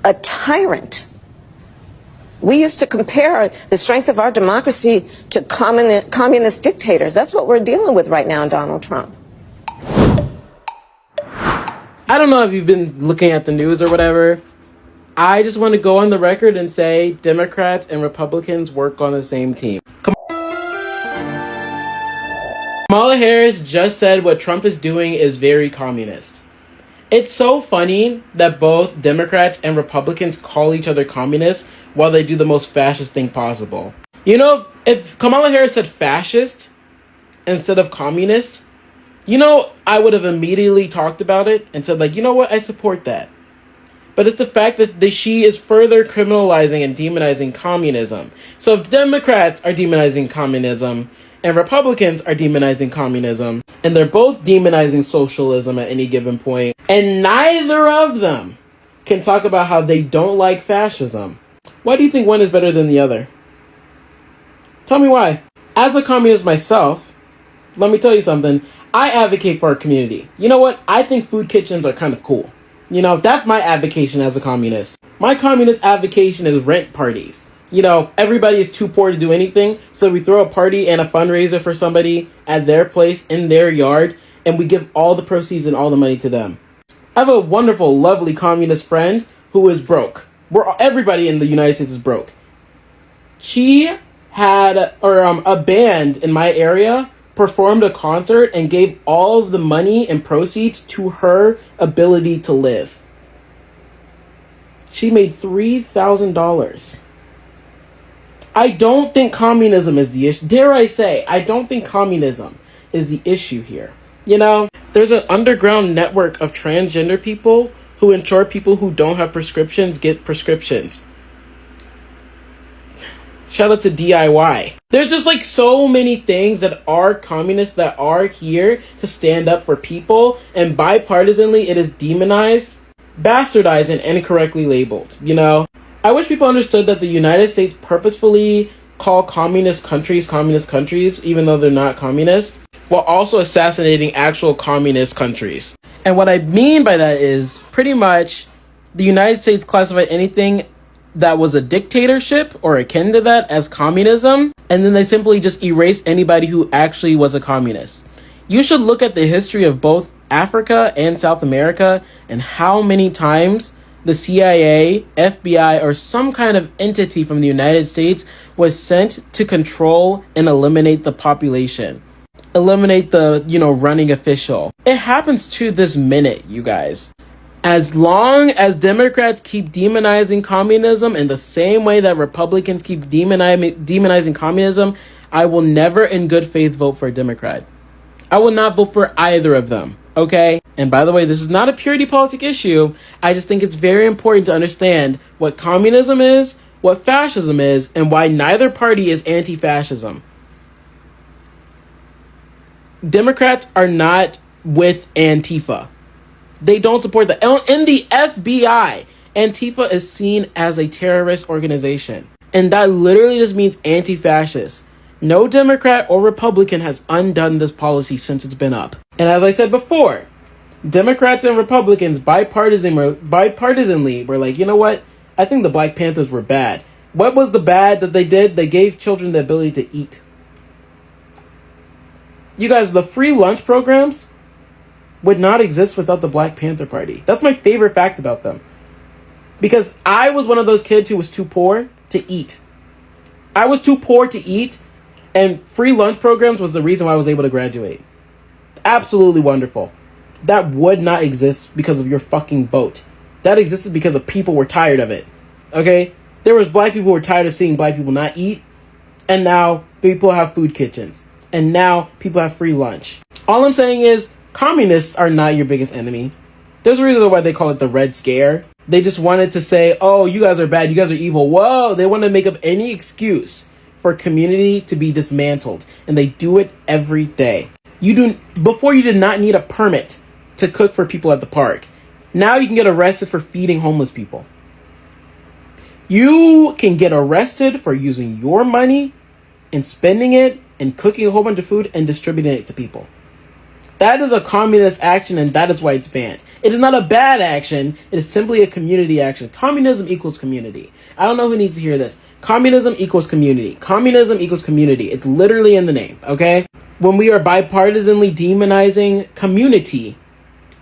a tyrant. We used to compare the strength of our democracy to communist dictators. That's what we're dealing with right now, Donald Trump. I don't know if you've been looking at the news or whatever. I just want to go on the record and say Democrats and Republicans work on the same team. Kamala Harris just said what Trump is doing is very communist. It's so funny that both Democrats and Republicans call each other communists while they do the most fascist thing possible. You know, if Kamala Harris said fascist instead of communist, you know, I would have immediately talked about it and said, like, you know what, I support that. But it's the fact that she is further criminalizing and demonizing communism. So if Democrats are demonizing communism and Republicans are demonizing communism, and they're both demonizing socialism at any given point, and neither of them can talk about how they don't like fascism, why do you think one is better than the other? Tell me why. As a communist myself, let me tell you something. I advocate for our community. You know what? I think food kitchens are kind of cool. You know, that's my advocation as a communist. My communist advocation is rent parties. You know, everybody is too poor to do anything, so we throw a party and a fundraiser for somebody at their place, in their yard, and we give all the proceeds and all the money to them. I have a wonderful, lovely communist friend who is broke. Everybody in the United States is broke. She had, a band in my area performed a concert and gave all of the money and proceeds to her ability to live. She made $3,000. I don't think communism is the issue. Dare I say, I don't think communism is the issue here. You know, there's an underground network of transgender people who ensure people who don't have prescriptions get prescriptions. Shout out to DIY. There's just like so many things that are communists that are here to stand up for people, and bipartisanly it is demonized, bastardized, and incorrectly labeled, you know? I wish people understood that the United States purposefully call communist countries, even though they're not communist, while also assassinating actual communist countries. And what I mean by that is pretty much the United States classified anything that was a dictatorship or akin to that as communism, and then they simply just erase anybody who actually was a communist. You should look at the history of both Africa and South America and how many times the CIA, FBI, or some kind of entity from the United States was sent to control and eliminate the population. Eliminate the, running official. It happens to this minute, you guys. As long as Democrats keep demonizing communism in the same way that Republicans keep demonizing communism, I will never in good faith vote for a Democrat. I will not vote for either of them, okay? And by the way, this is not a purity politic issue. I just think it's very important to understand what communism is, what fascism is, and why neither party is anti-fascism. Democrats are not with Antifa. They don't support that. In the FBI, Antifa is seen as a terrorist organization. And that literally just means anti-fascist. No Democrat or Republican has undone this policy since it's been up. And as I said before, Democrats and Republicans bipartisanly were like, you know what? I think the Black Panthers were bad. What was the bad that they did? They gave children the ability to eat. You guys, the free lunch programs would not exist without the Black Panther Party. That's my favorite fact about them. Because I was one of those kids who was too poor to eat. I was too poor to eat, and free lunch programs was the reason why I was able to graduate. Absolutely wonderful. That would not exist because of your fucking vote. That existed because of people were tired of it. Okay? There was black people who were tired of seeing black people not eat, and now people have food kitchens. And now people have free lunch. All I'm saying is, communists are not your biggest enemy. There's a reason why they call it the Red Scare. They just wanted to say, oh, you guys are bad, you guys are evil. Whoa, they want to make up any excuse for community to be dismantled. And they do it every day. Before you did not need a permit to cook for people at the park. Now you can get arrested for feeding homeless people. You can get arrested for using your money and spending it and cooking a whole bunch of food and distributing it to people. That is a communist action, and that is why it's banned. It is not a bad action. It is simply a community action. Communism equals community. I don't know who needs to hear this. Communism equals community. Communism equals community. It's literally in the name, okay? When we are bipartisanly demonizing community,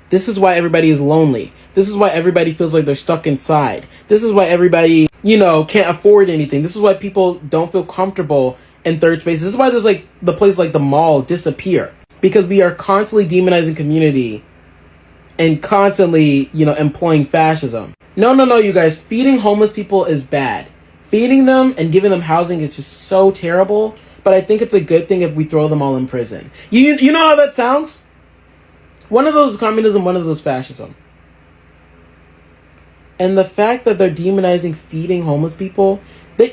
this is why everybody is lonely. This is why everybody feels like they're stuck inside. This is why everybody, can't afford anything. This is why people don't feel comfortable in third spaces. This is why there's like the places like the mall disappear. Because we are constantly demonizing community and constantly, employing fascism. No, you guys. Feeding homeless people is bad. Feeding them and giving them housing is just so terrible. But I think it's a good thing if we throw them all in prison. You know how that sounds? One of those is communism, one of those fascism. And the fact that they're demonizing feeding homeless people, they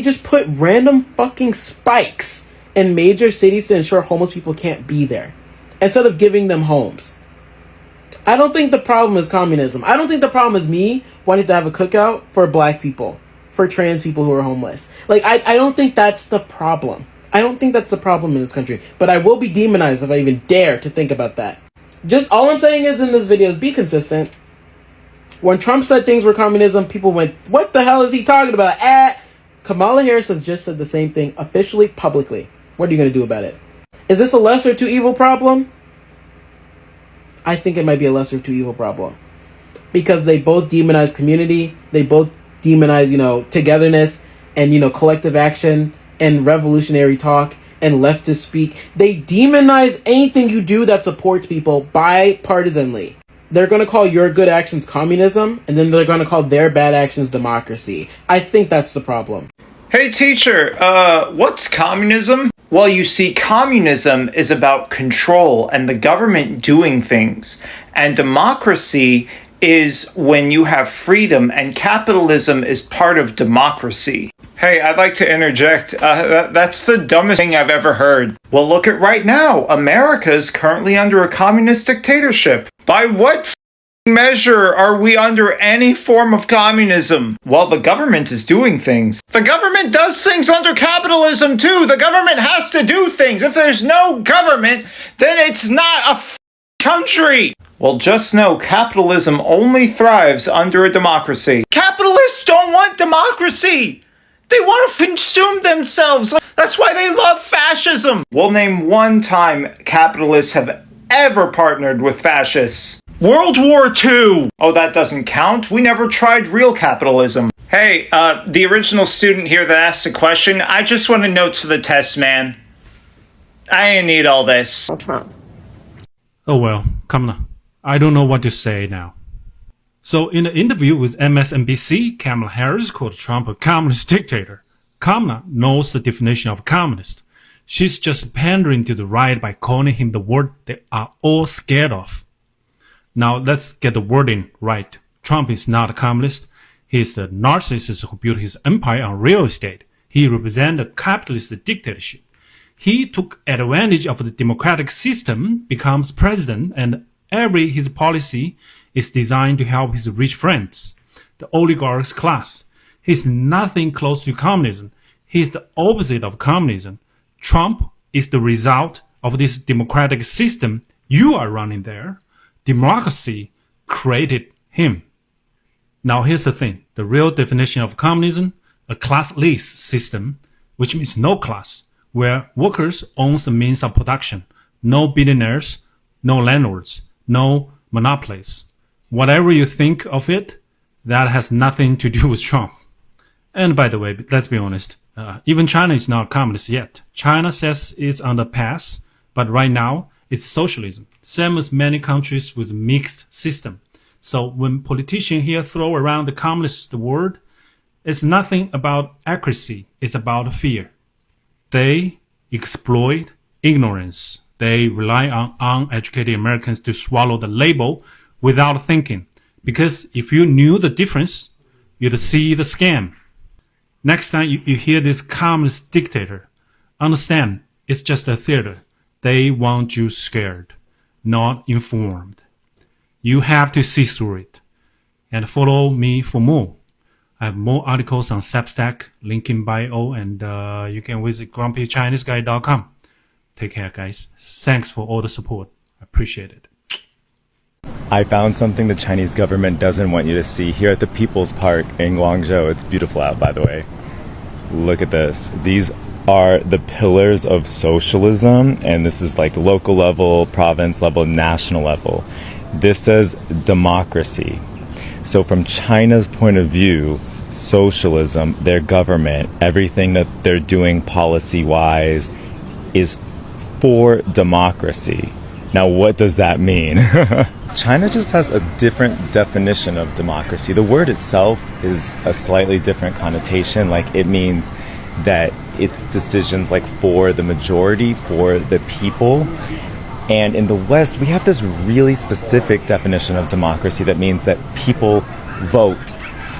just put random fucking spikes in major cities to ensure homeless people can't be there, instead of giving them homes. I don't think the problem is communism. I don't think the problem is me wanting to have a cookout for black people, for trans people who are homeless. Like, I don't think that's the problem. I don't think that's the problem in this country. But I will be demonized if I even dare to think about that. Just all I'm saying is in this video is be consistent. When Trump said things were communism, people went, what the hell is he talking about? Kamala Harris has just said the same thing officially, publicly. What are you going to do about it? Is this a lesser to evil problem? I think it might be a lesser to evil problem. Because they both demonize community. They both demonize, togetherness and, collective action and revolutionary talk and leftist speak. They demonize anything you do that supports people bipartisanly. They're going to call your good actions communism, and then they're going to call their bad actions democracy. I think that's the problem. Hey teacher, what's communism? Well, you see, communism is about control and the government doing things. And democracy is when you have freedom, and capitalism is part of democracy. Hey, I'd like to interject. That's the dumbest thing I've ever heard. Well, look at right now. America is currently under a communist dictatorship. By what measure are we under any form of communism? Well, the government is doing things. The government does things under capitalism too. The government has to do things. If there's no government, then it's not a country. Well, just know capitalism only thrives under a democracy. Capitalists don't want democracy. They want to consume themselves. That's why they love fascism. We'll name one time capitalists have ever partnered with fascists. World War II! Oh, that doesn't count. We never tried real capitalism. Hey, the original student here that asked the question, I just wanted notes for the test, man. I didn't need all this. Trump. Oh well, Kamala, I don't know what to say now. So in an interview with MSNBC, Kamala Harris called Trump a communist dictator. Kamala knows the definition of communist. She's just pandering to the right by calling him the word they are all scared of. Now let's get the wording right. Trump is not a communist. He is the narcissist who built his empire on real estate. He represents a capitalist dictatorship. He took advantage of the democratic system, becomes president, and his policy is designed to help his rich friends, the oligarchs class. He's nothing close to communism. He's the opposite of communism. Trump is the result of this democratic system you are running there. Democracy created him. Now here's the thing. The real definition of communism, a classless system, which means no class, where workers own the means of production. No billionaires, no landlords, no monopolies. Whatever you think of it, that has nothing to do with Trump. And by the way, let's be honest, even China is not communist yet. China says it's on the path, but right now it's socialism, same as many countries with mixed system. So when politicians here throw around the communist word, it's nothing about accuracy, it's about fear. They exploit ignorance. They rely on uneducated Americans to swallow the label without thinking. Because if you knew the difference, you'd see the scam. Next time you hear this communist dictator, understand it's just a theater. They want you scared, not informed. You have to see through it. And follow me for more. I have more articles on Substack, link in bio, and you can visit grumpychineseguy.com. Take care, guys. Thanks for all the support. I appreciate it. I found something the Chinese government doesn't want you to see here at the People's Park in Guangzhou. It's beautiful out, by the way. Look at this. These are the pillars of socialism, and this is like local level, province level, national level. This says democracy. So from China's point of view, socialism, their government, everything that they're doing policy-wise is for democracy. Now, what does that mean? China just has a different definition of democracy. The word itself is a slightly different connotation. Like, it means that it's decisions like for the majority, for the people. And in the West, we have this really specific definition of democracy that means that people vote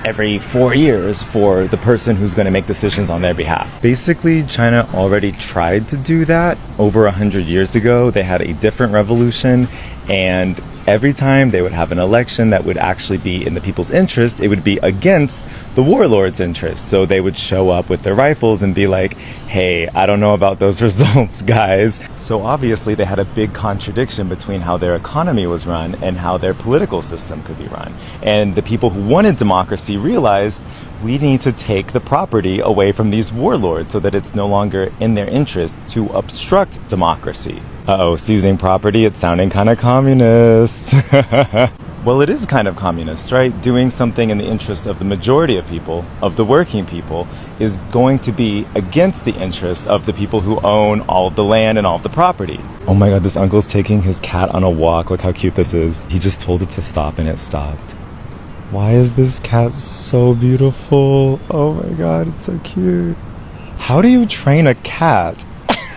every 4 years for the person who's going to make decisions on their behalf. Basically, China already tried to do that over 100 years ago. They had a different revolution, and every time they would have an election that would actually be in the people's interest, it would be against the warlord's interest. So they would show up with their rifles and be like, hey, I don't know about those results, guys. So obviously they had a big contradiction between how their economy was run and how their political system could be run. And the people who wanted democracy realized we need to take the property away from these warlords so that it's no longer in their interest to obstruct democracy. Uh-oh, seizing property, it's sounding kind of communist. Well, it is kind of communist, right? Doing something in the interest of the majority of people, of the working people, is going to be against the interests of the people who own all of the land and all of the property. Oh my god, this uncle's taking his cat on a walk. Look how cute this is. He just told it to stop and it stopped. Why is this cat so beautiful? Oh my god, it's so cute. How do you train a cat?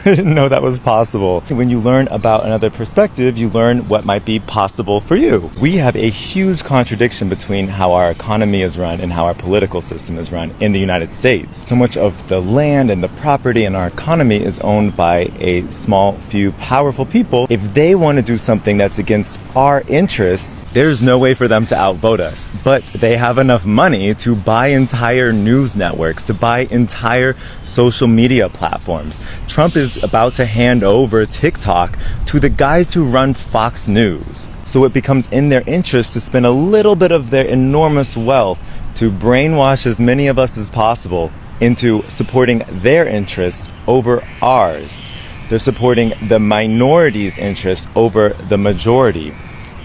I didn't know that was possible. When you learn about another perspective, you learn what might be possible for you. We have a huge contradiction between how our economy is run and how our political system is run in the United States. So much of the land and the property in our economy is owned by a small few powerful people. If they want to do something that's against our interests, there's no way for them to outvote us. But they have enough money to buy entire news networks, to buy entire social media platforms. Trump is about to hand over TikTok to the guys who run Fox News. So it becomes in their interest to spend a little bit of their enormous wealth to brainwash as many of us as possible into supporting their interests over ours. They're supporting the minority's interest over the majority.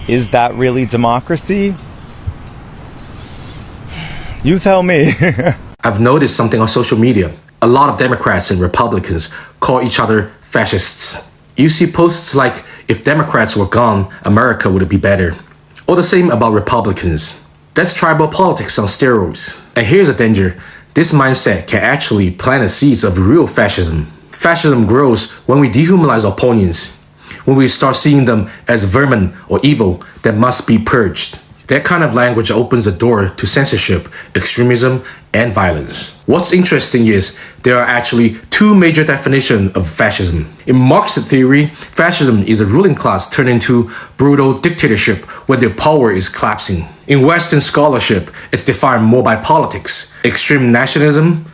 Is that really democracy? You tell me. I've noticed something on social media. A lot of Democrats and Republicans call each other fascists. You see posts like, if Democrats were gone, America would be better. Or the same about Republicans. That's tribal politics on steroids. And here's a danger. This mindset can actually plant the seeds of real fascism. Fascism grows when we dehumanize opponents, when we start seeing them as vermin or evil that must be purged. That kind of language opens the door to censorship, extremism, and violence. What's interesting is there are actually two major definitions of fascism. In Marxist theory, fascism is a ruling class turned into brutal dictatorship when their power is collapsing. In Western scholarship, it's defined more by politics, extreme nationalism,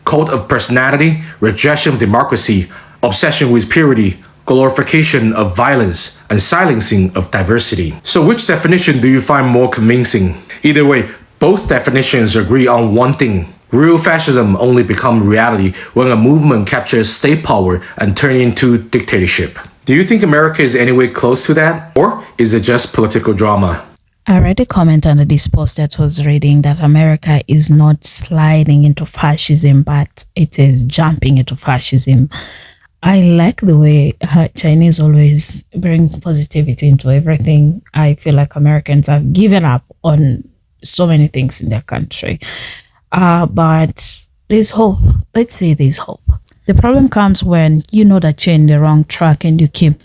cult of personality, rejection of democracy, obsession with purity, glorification of violence, and silencing of diversity. So which definition do you find more convincing? Either way, both definitions agree on one thing. Real fascism only becomes reality when a movement captures state power and turns into dictatorship. Do you think America is anywhere close to that? Or is it just political drama? I read a comment under this post that was reading that America is not sliding into fascism, but it is jumping into fascism. I like the way Chinese always bring positivity into everything. I feel like Americans have given up on so many things in their country. But there's hope. Let's say there's hope. The problem comes when you know that you're in the wrong track and you keep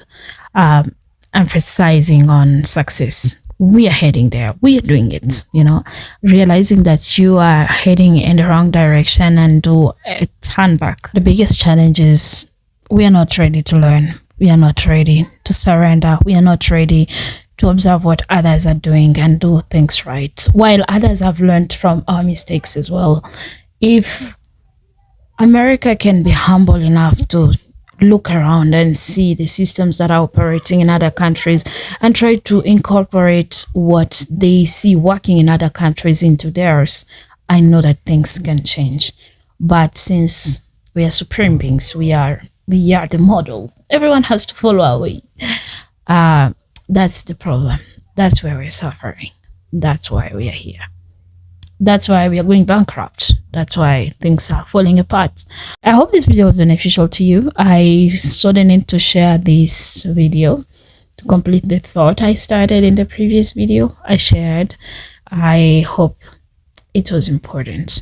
emphasizing on success. We are heading there. We are doing it, realizing that you are heading in the wrong direction and do a turn back. The biggest challenge is we are not ready to learn. We are not ready to surrender. We are not ready to observe what others are doing and do things right, while others have learned from our mistakes as well. If America can be humble enough to look around and see the systems that are operating in other countries and try to incorporate what they see working in other countries into theirs, I know that things can change. But since we are supreme beings, we are the model. Everyone has to follow our way. That's the problem. That's where we're suffering. That's why we are here. That's why we are going bankrupt. That's why things are falling apart. I hope this video was beneficial to you. I saw the need to share this video to complete the thought I started in the previous video I shared. I hope it was important.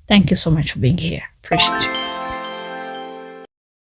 Thank you so much for being here. Appreciate you.